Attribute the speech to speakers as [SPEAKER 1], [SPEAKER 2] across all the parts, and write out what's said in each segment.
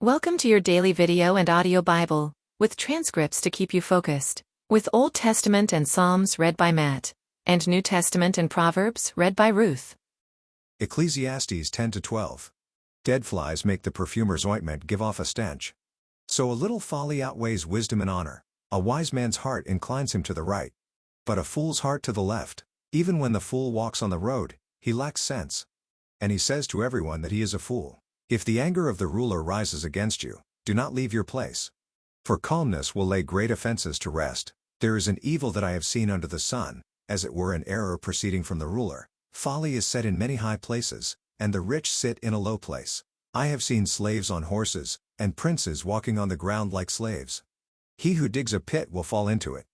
[SPEAKER 1] Welcome to your daily video and audio Bible, with transcripts to keep you focused, with Old Testament and Psalms read by Matt, and New Testament and Proverbs read by Ruth.
[SPEAKER 2] Ecclesiastes 10-12. Dead flies make the perfumer's ointment give off a stench. So a little folly outweighs wisdom and honor. A wise man's heart inclines him to the right, but a fool's heart to the left. Even when the fool walks on the road, he lacks sense. And he says to everyone that he is a fool. If the anger of the ruler rises against you, do not leave your place. For calmness will lay great offenses to rest. There is an evil that I have seen under the sun, as it were an error proceeding from the ruler. Folly is set in many high places, and the rich sit in a low place. I have seen slaves on horses, and princes walking on the ground like slaves. He who digs a pit will fall into it,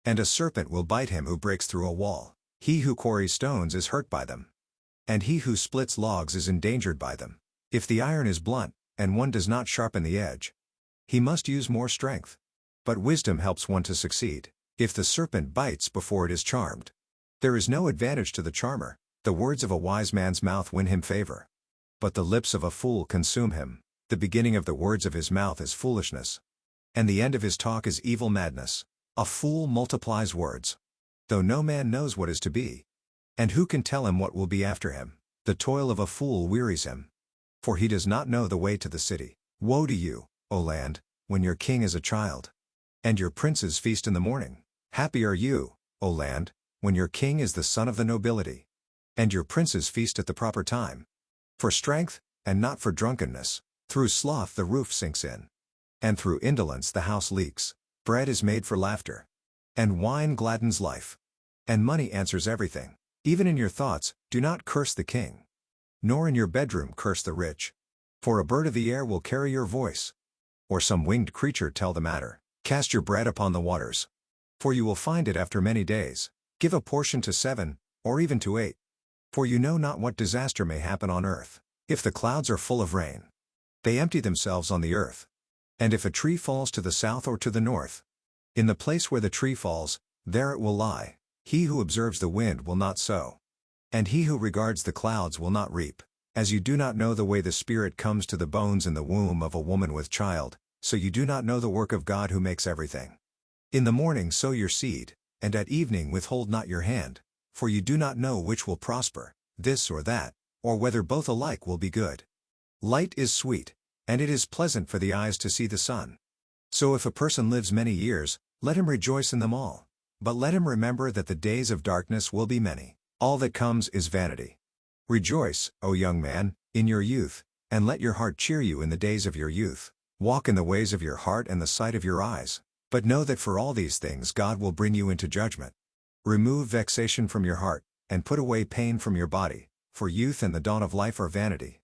[SPEAKER 2] and a serpent will bite him who breaks through a wall. He who quarries stones is hurt by them, and he who splits logs is endangered by them. If the iron is blunt, and one does not sharpen the edge, he must use more strength. But wisdom helps one to succeed. If the serpent bites before it is charmed, there is no advantage to the charmer. The words of a wise man's mouth win him favor, but the lips of a fool consume him. The beginning of the words of his mouth is foolishness, and the end of his talk is evil madness. A fool multiplies words, though no man knows what is to be, and who can tell him what will be after him? The toil of a fool wearies him, for he does not know the way to the city. Woe to you, O land, when your king is a child, and your princes feast in the morning. Happy are you, O land, when your king is the son of the nobility, and your princes feast at the proper time. For strength, and not for drunkenness. Through sloth the roof sinks in, and through indolence the house leaks. Bread is made for laughter, and wine gladdens life, and money answers everything. Even in your thoughts, do not curse the king, nor in your bedroom curse the rich. For a bird of the air will carry your voice, or some winged creature tell the matter. Cast your bread upon the waters, for you will find it after many days. Give a portion to 7, or even to 8, for you know not what disaster may happen on earth. If the clouds are full of rain, they empty themselves on the earth. And if a tree falls to the south or to the north, in the place where the tree falls, there it will lie. He who observes the wind will not sow, and he who regards the clouds will not reap. As you do not know the way the Spirit comes to the bones in the womb of a woman with child, so you do not know the work of God who makes everything. In the morning sow your seed, and at evening withhold not your hand, for you do not know which will prosper, this or that, or whether both alike will be good. Light is sweet, and it is pleasant for the eyes to see the sun. So if a person lives many years, let him rejoice in them all. But let him remember that the days of darkness will be many. All that comes is vanity. Rejoice, O young man, in your youth, and let your heart cheer you in the days of your youth. Walk in the ways of your heart and the sight of your eyes. But know that for all these things God will bring you into judgment. Remove vexation from your heart, and put away pain from your body, for youth and the dawn of life are vanity.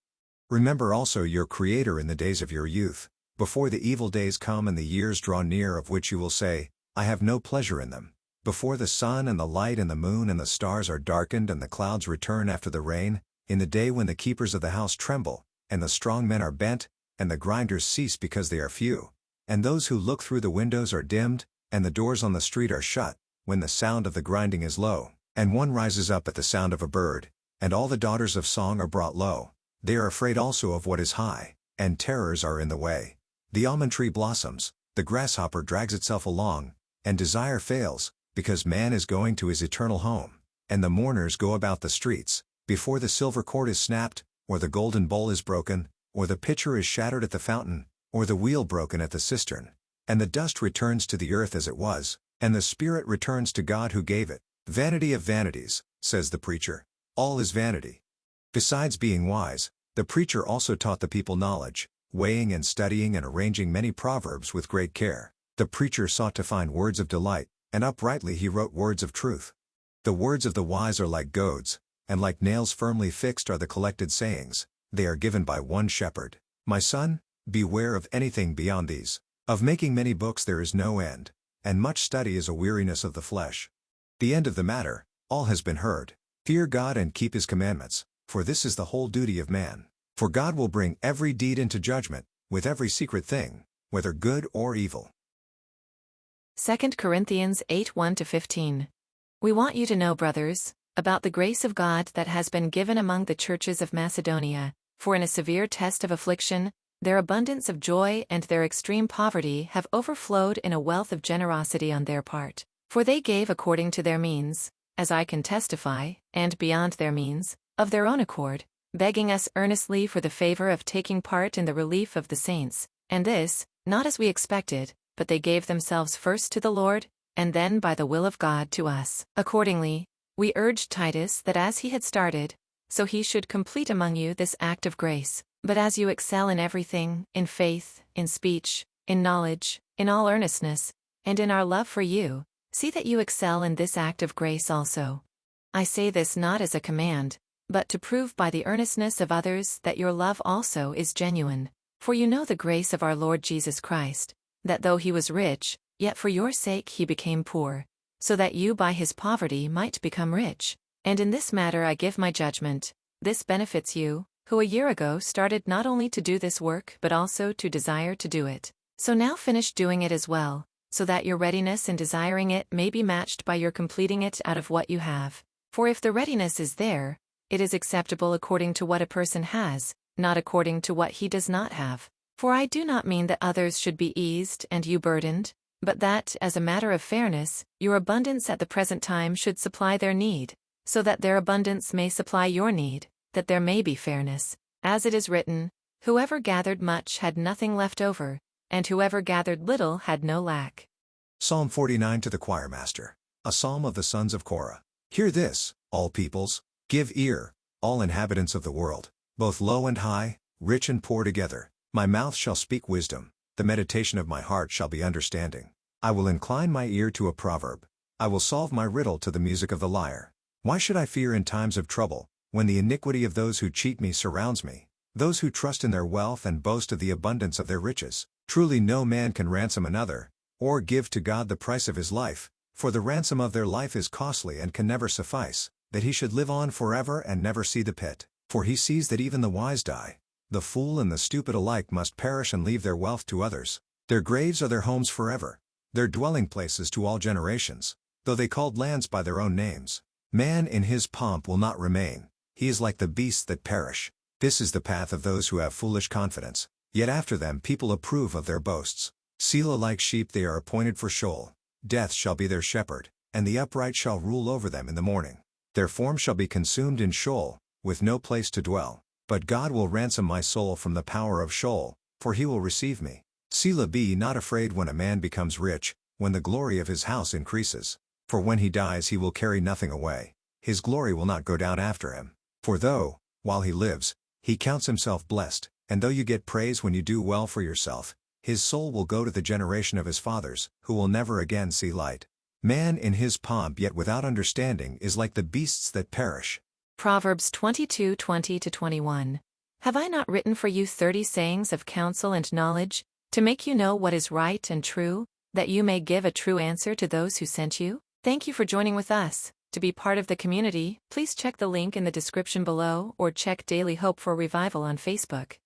[SPEAKER 2] Remember also your Creator in the days of your youth, before the evil days come and the years draw near of which you will say, I have no pleasure in them. Before the sun and the light and the moon and the stars are darkened and the clouds return after the rain, in the day when the keepers of the house tremble, and the strong men are bent, and the grinders cease because they are few, and those who look through the windows are dimmed, and the doors on the street are shut, when the sound of the grinding is low, and one rises up at the sound of a bird, and all the daughters of song are brought low. They are afraid also of what is high, and terrors are in the way. The almond tree blossoms, the grasshopper drags itself along, and desire fails, because man is going to his eternal home, and the mourners go about the streets, before the silver cord is snapped, or the golden bowl is broken, or the pitcher is shattered at the fountain, or the wheel broken at the cistern. And the dust returns to the earth as it was, and the spirit returns to God who gave it. Vanity of vanities, says the preacher. All is vanity. Besides being wise, the preacher also taught the people knowledge, weighing and studying and arranging many proverbs with great care. The preacher sought to find words of delight, and uprightly he wrote words of truth. The words of the wise are like goads, and like nails firmly fixed are the collected sayings. They are given by one shepherd. My son, beware of anything beyond these. Of making many books there is no end, and much study is a weariness of the flesh. The end of the matter, all has been heard. Fear God and keep his commandments, for this is the whole duty of man. For God will bring every deed into judgment, with every secret thing, whether good or evil.
[SPEAKER 1] 2 Corinthians 8:1-15. We want you to know, brothers, about the grace of God that has been given among the churches of Macedonia, for in a severe test of affliction, Their abundance of joy and their extreme poverty have overflowed in a wealth of generosity on their part. For they gave according to their means, as I can testify, and beyond their means, of their own accord, begging us earnestly for the favor of taking part in the relief of the saints, and this, not as we expected, but they gave themselves first to the Lord, and then by the will of God to us. Accordingly, we urged Titus that as he had started, so he should complete among you this act of grace. But as you excel in everything, in faith, in speech, in knowledge, in all earnestness, and in our love for you, see that you excel in this act of grace also. I say this not as a command, but to prove by the earnestness of others that your love also is genuine. For you know the grace of our Lord Jesus Christ, that though he was rich, yet for your sake he became poor, so that you by his poverty might become rich. And in this matter I give my judgment. This benefits you, who a year ago started not only to do this work but also to desire to do it. So now finish doing it as well, so that your readiness in desiring it may be matched by your completing it out of what you have. For if the readiness is there, it is acceptable according to what a person has, not according to what he does not have. For I do not mean that others should be eased and you burdened, but that, as a matter of fairness, your abundance at the present time should supply their need, so that their abundance may supply your need, that there may be fairness. As it is written, whoever gathered much had nothing left over, and whoever gathered little had no lack.
[SPEAKER 2] Psalm 49 to the choirmaster, a psalm of the sons of Korah. Hear this, all peoples, give ear, all inhabitants of the world, both low and high, rich and poor together. My mouth shall speak wisdom, the meditation of my heart shall be understanding. I will incline my ear to a proverb. I will solve my riddle to the music of the lyre. Why should I fear in times of trouble, when the iniquity of those who cheat me surrounds me, those who trust in their wealth and boast of the abundance of their riches? Truly no man can ransom another, or give to God the price of his life, for the ransom of their life is costly and can never suffice, that he should live on forever and never see the pit. For he sees that even the wise die. The fool and the stupid alike must perish and leave their wealth to others. Their graves are their homes forever, their dwelling places to all generations, though they called lands by their own names. Man in his pomp will not remain, he is like the beasts that perish. This is the path of those who have foolish confidence, yet after them people approve of their boasts. Selah, like sheep they are appointed for Sheol. Death shall be their shepherd, and the upright shall rule over them in the morning. Their form shall be consumed in Sheol, with no place to dwell. But God will ransom my soul from the power of Sheol, for he will receive me. Selah, be not afraid when a man becomes rich, when the glory of his house increases. For when he dies he will carry nothing away, his glory will not go down after him. For though, while he lives, he counts himself blessed, and though you get praise when you do well for yourself, his soul will go to the generation of his fathers, who will never again see light. Man in his pomp yet without understanding is like the beasts that perish.
[SPEAKER 1] Proverbs 22:20-21. Have I not written for you 30 sayings of counsel and knowledge, to make you know what is right and true, that you may give a true answer to those who sent you? Thank you for joining with us. To be part of the community, please check the link in the description below or check Daily Hope for Revival on Facebook.